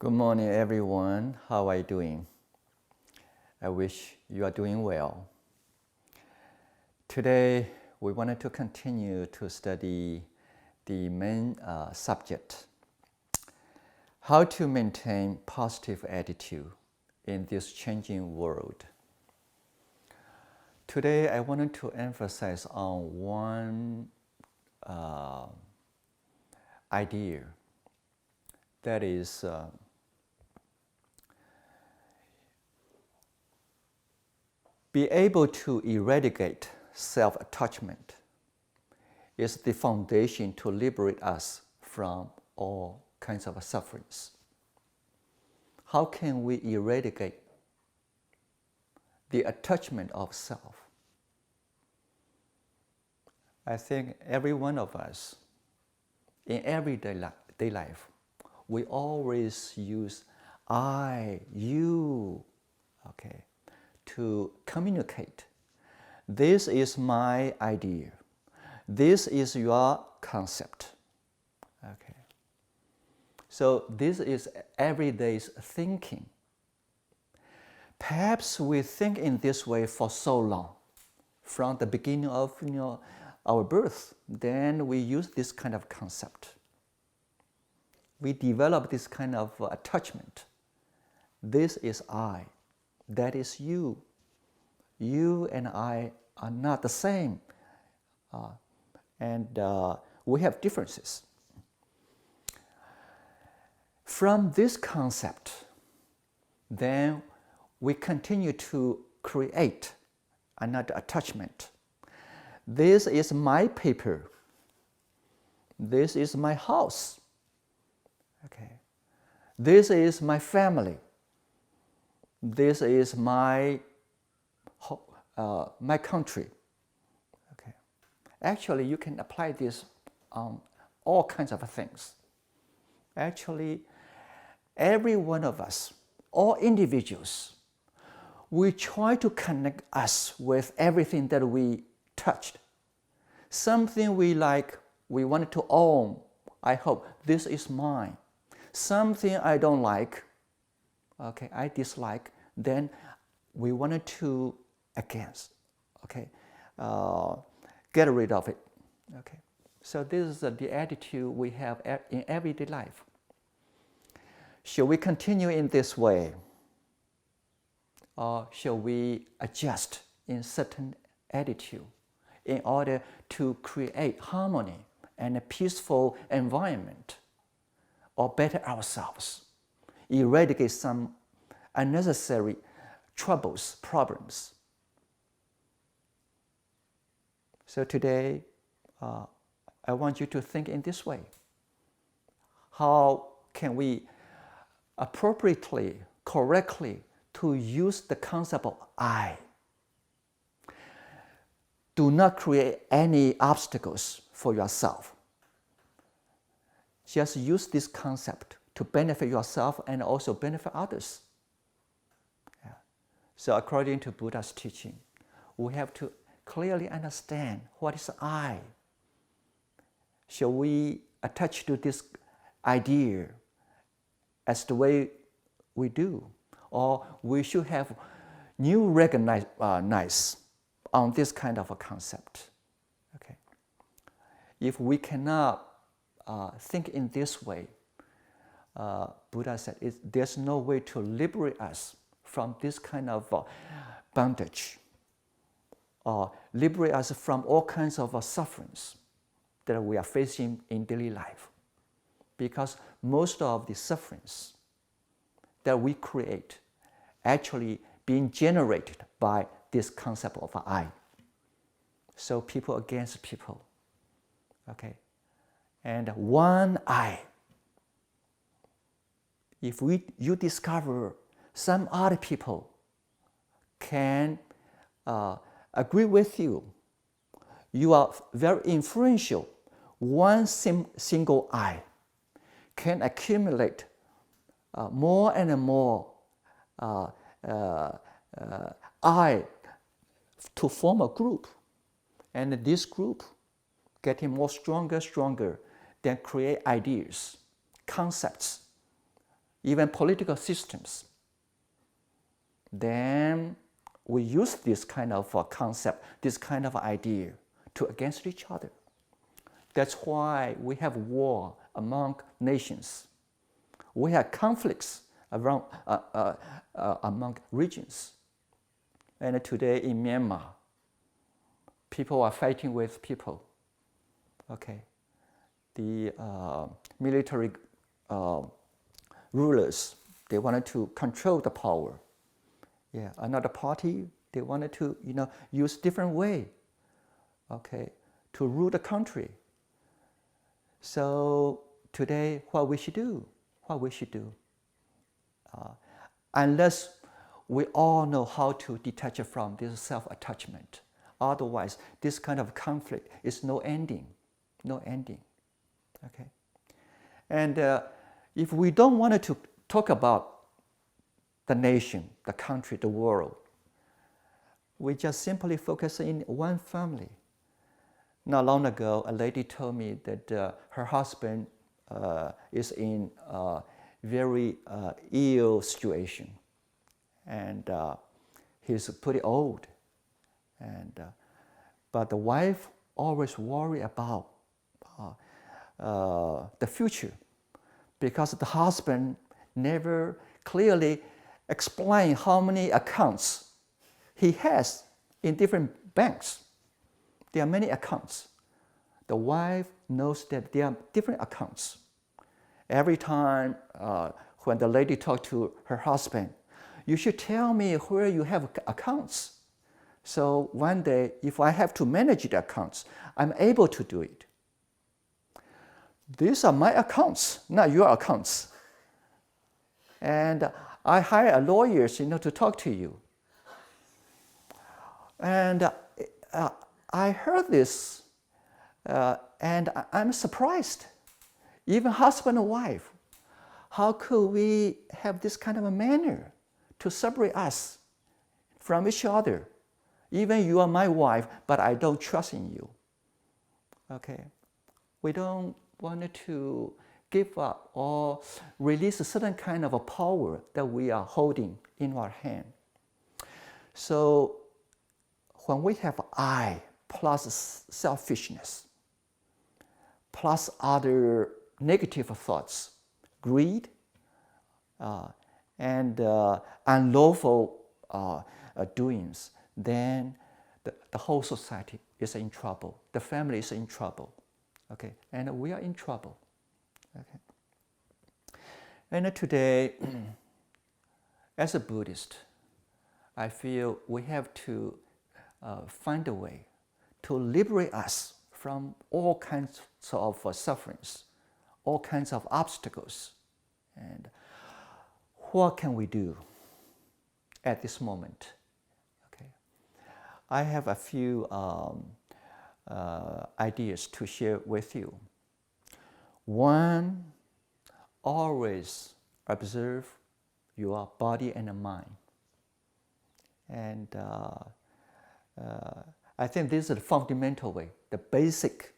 Good morning, everyone. How are you doing? I wish you are doing well. Today, we wanted to continue to study the main subject, how to maintain positive attitude in this changing world. Today, I wanted to emphasize on one idea, that is be able to eradicate self-attachment is the foundation to liberate us from all kinds of sufferings. How can we eradicate the attachment of self? I think every one of us, in everyday life, we always use I, you, okay, to communicate. This is my idea. This is your concept. Okay. So this is everyday thinking. Perhaps we think in this way for so long, from the beginning of our birth. Then we use this kind of concept. We develop this kind of attachment. This is I. That is you. You and I are not the same. And we have differences. From this concept, then we continue to create another attachment. This is my paper. This is my house. Okay. This is my family. This is my country. Okay. Actually, you can apply this on all kinds of things. Actually, every one of us, all individuals, we try to connect us with everything that we touched. Something we like, we wanted to own. I hope this is mine. Something I don't like, okay, I dislike, then we wanted to against, okay, get rid of it, okay. So this is the attitude we have in everyday life. Shall we continue in this way, or shall we adjust in certain attitude in order to create harmony and a peaceful environment, or better ourselves, eradicate some unnecessary troubles, problems? So today, I want you to think in this way. How can we appropriately, correctly, to use the concept of I? Do not create any obstacles for yourself. Just use this concept to benefit yourself and also benefit others. Yeah. So according to Buddha's teaching, we have to clearly understand what is I. Shall we attach to this idea as the way we do? Or we should have new recognize on this kind of a concept. Okay. If we cannot think in this way, Buddha said there's no way to liberate us from this kind of bondage, or liberate us from all kinds of sufferings that we are facing in daily life. Because most of the sufferings that we create actually being generated by this concept of I. So people against people, okay? And one I. If you discover some other people can agree with you, you are very influential. One single I can accumulate more and more I to form a group. And this group getting more stronger, then create ideas, concepts even political systems, then we use this kind of concept, this kind of idea to against each other. That's why we have war among nations. We have conflicts around, among regions. And today in Myanmar, people are fighting with people. Okay, the military rulers, they wanted to control the power. Yeah, another party, they wanted to, use different way, okay, to rule the country. So today, what we should do? Unless we all know how to detach from this self-attachment. Otherwise, this kind of conflict is no ending. Okay? And if we don't want to talk about the nation, the country, the world, we just simply focus in one family. Not long ago, a lady told me that her husband is in a very ill situation, and he's pretty old. And but the wife always worry about the future, because the husband never clearly explain how many accounts he has in different banks. There are many accounts. The wife knows that there are different accounts. Every time when the lady talks to her husband, you should tell me where you have accounts. So one day, if I have to manage the accounts, I'm able to do it. These are my accounts, not your accounts. And I hire a lawyer, to talk to you. And I heard this, and I'm surprised. Even husband and wife, how could we have this kind of a manner to separate us from each other? Even you are my wife, but I don't trust in you. Okay, we don't want to give up or release a certain kind of a power that we are holding in our hand. So when we have I plus selfishness, plus other negative thoughts, greed, and unlawful doings, then the whole society is in trouble. The family is in trouble. Okay, and we are in trouble. Okay, and today, as a Buddhist, I feel we have to find a way to liberate us from all kinds of sufferings, all kinds of obstacles. And what can we do at this moment? Okay, I have a few ideas to share with you. One, always observe your body and mind. And I think this is the fundamental way, the basic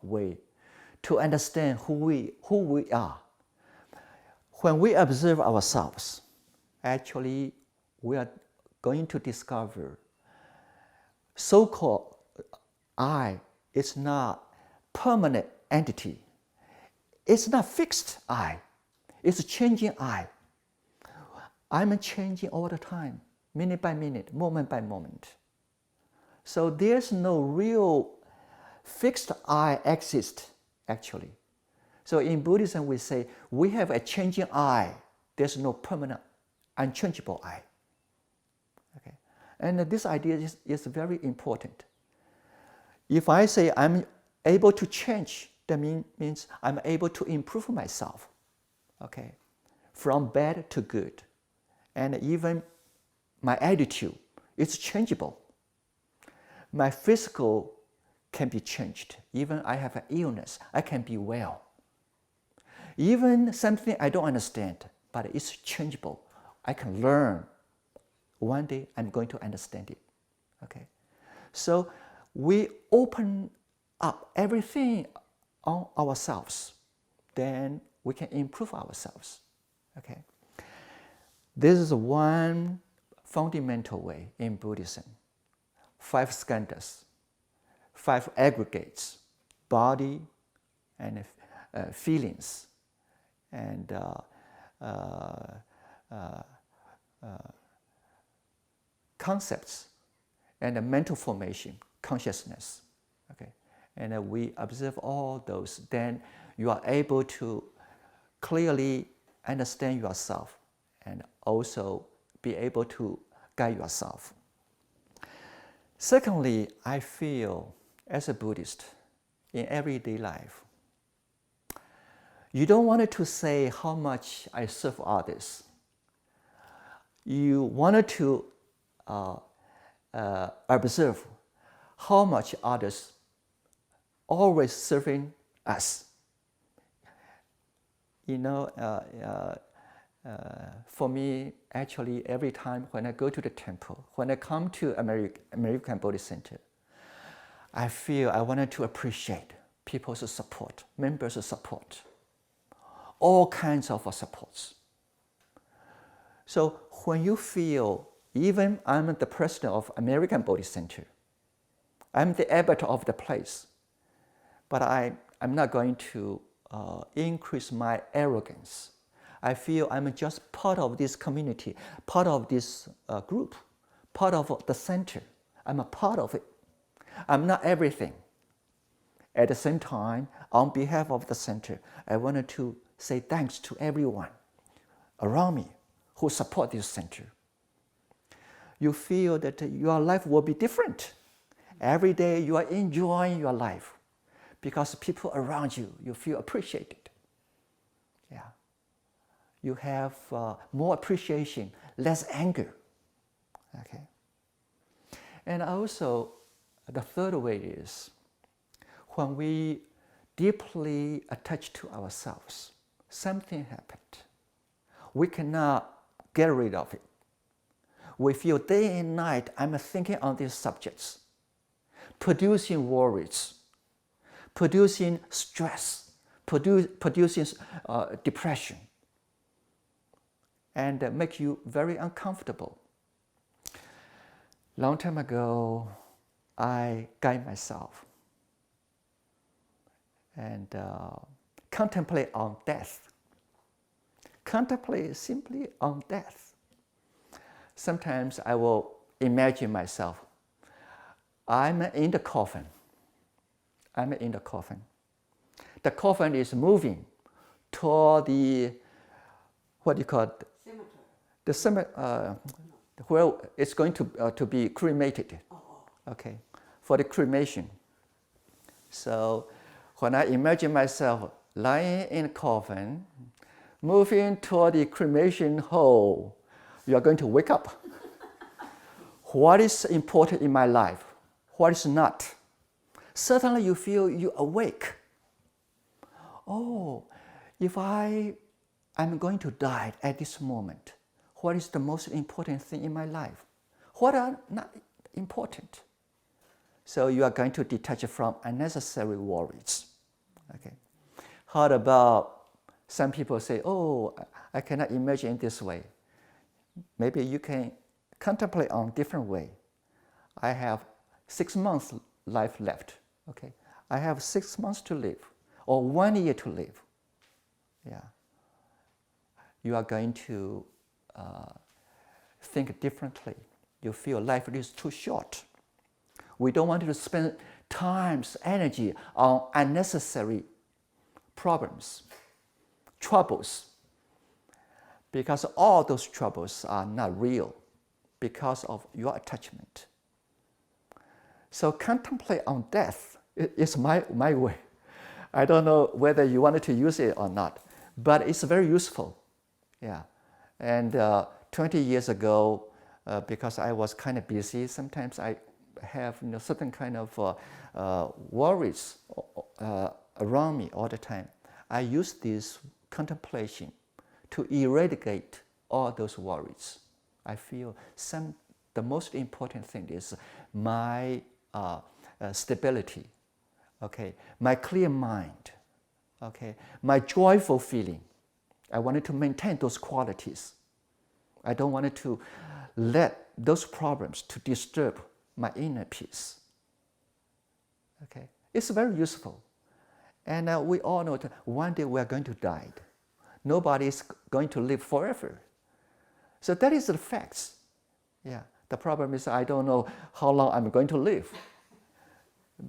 way to understand who we are. When we observe ourselves, actually we are going to discover so-called I is not permanent entity. It's not fixed I. It's a changing I. I'm changing all the time, minute by minute, moment by moment. So there's no real fixed I exist, actually. So in Buddhism, we say we have a changing I. There's no permanent, unchangeable I. Okay, and this idea is very important. If I say I'm able to change, that means I'm able to improve myself. Okay, from bad to good, and even my attitude is changeable. My physical can be changed. Even I have an illness, I can be well. Even something I don't understand, but it's changeable. I can learn. One day I'm going to understand it. Okay, so we open up everything on ourselves, then we can improve ourselves. Okay, this is one fundamental way in Buddhism. 5 skandhas, 5 aggregates: body and feelings and concepts and mental formation, consciousness. Okay, and we observe all those. Then you are able to clearly understand yourself and also be able to guide yourself. Secondly, I feel as a Buddhist in everyday life, you don't want to say how much I serve others. You wanted to observe how much others always serving us. You know, for me, actually, every time when I go to the temple, when I come to American Buddhist Center, I feel I wanted to appreciate people's support, members' support, all kinds of supports. So when you feel, even I'm the president of American Buddhist Center, I'm the abbot of the place, but I'm not going to increase my arrogance. I feel I'm just part of this community, part of this group, part of the center. I'm a part of it. I'm not everything. At the same time, on behalf of the center, I wanted to say thanks to everyone around me who support this center. You feel that your life will be different. Every day you are enjoying your life because people around you, you feel appreciated. Yeah. You have more appreciation, less anger. Okay. And also, the third way is when we deeply attach to ourselves, something happened. We cannot get rid of it. We feel day and night, I'm thinking on these subjects, producing worries, producing stress, producing depression, and make you very uncomfortable. Long time ago, I guide myself and contemplate on death. Contemplate simply on death. Sometimes I will imagine myself, I'm in the coffin. I'm in the coffin. The coffin is moving toward the, what do you call it? Cemetery. The cemetery, where it's going to be cremated. Okay, for the cremation. So when I imagine myself lying in a coffin, moving toward the cremation hole, you are going to wake up. What is important in my life? What is not? Suddenly you feel you awake. Oh, if I'm going to die at this moment, what is the most important thing in my life? What are not important? So you are going to detach from unnecessary worries. Okay. How about some people say, oh, I cannot imagine this way. Maybe you can contemplate on different way. I have 6 months life left. Okay. I have 6 months to live or 1 year to live. Yeah. You are going to think differently. You feel life is too short. We don't want to spend times, energy on unnecessary problems, troubles, because all those troubles are not real because of your attachment. So contemplate on death is my way. I don't know whether you wanted to use it or not, but it's very useful. Yeah. And 20 years ago, because I was kind of busy, sometimes I have certain kind of worries around me all the time. I use this contemplation to eradicate all those worries. I feel the most important thing is my stability, okay, my clear mind, okay, my joyful feeling. I wanted to maintain those qualities. I don't want to let those problems to disturb my inner peace. Okay, it's very useful. And we all know that one day we are going to die. Nobody is going to live forever. So that is the facts. Yeah. The problem is I don't know how long I'm going to live.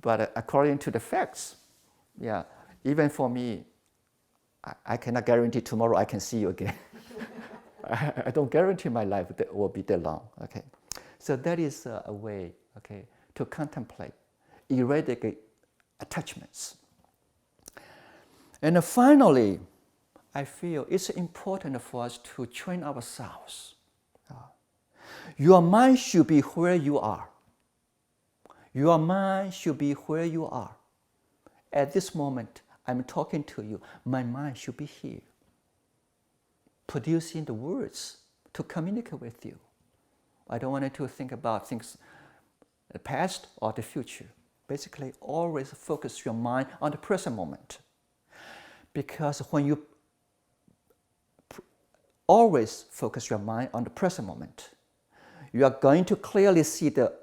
But according to the facts, yeah, even for me, I cannot guarantee tomorrow I can see you again. I don't guarantee my life will be that long. Okay, so that is a way, okay, to contemplate, eradicate attachments. And finally, I feel it's important for us to train ourselves. Your mind should be where you are. Your mind should be where you are. At this moment, I'm talking to you. My mind should be here, producing the words to communicate with you. I don't want you to think about things, the past or the future. Basically, always focus your mind on the present moment. Because when you always focus your mind on the present moment, you are going to clearly see the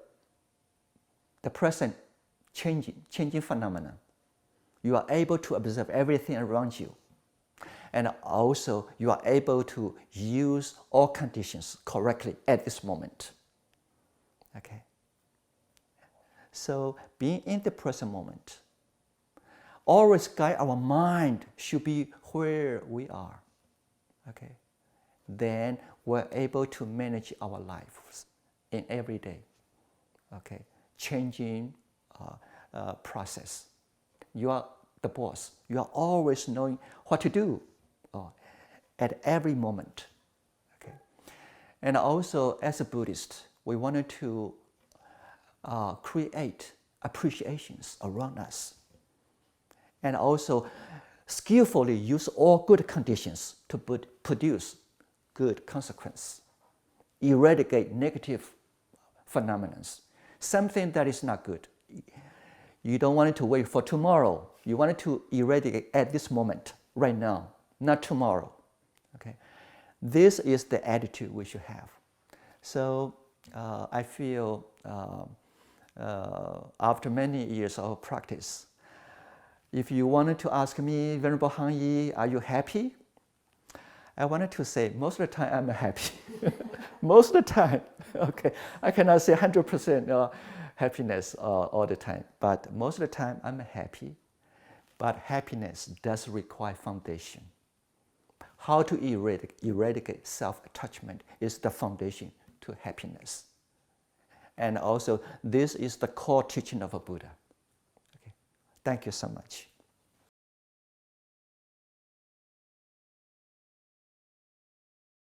present changing phenomena. You are able to observe everything around you. And also, you are able to use all conditions correctly at this moment. Okay? So, being in the present moment, always guide our mind should be where we are. Okay? Then we're able to manage our lives in every day. Okay? Changing process. You are the boss. You are always knowing what to do at every moment. Okay? And also, as a Buddhist, we wanted to create appreciations around us. And also, skillfully use all good conditions to produce good consequence. Eradicate negative phenomena. Something that is not good. You don't want it to wait for tomorrow. You want it to eradicate at this moment, right now, not tomorrow. Okay, this is the attitude we should have. So I feel after many years of practice, if you wanted to ask me, Venerable Han Yi, are you happy? I wanted to say, most of the time I'm happy. Most of the time, okay. I cannot say 100% happiness all the time, but most of the time I'm happy. But happiness does require foundation. How to eradicate self-attachment is the foundation to happiness. And also, this is the core teaching of a Buddha. Okay. Thank you so much.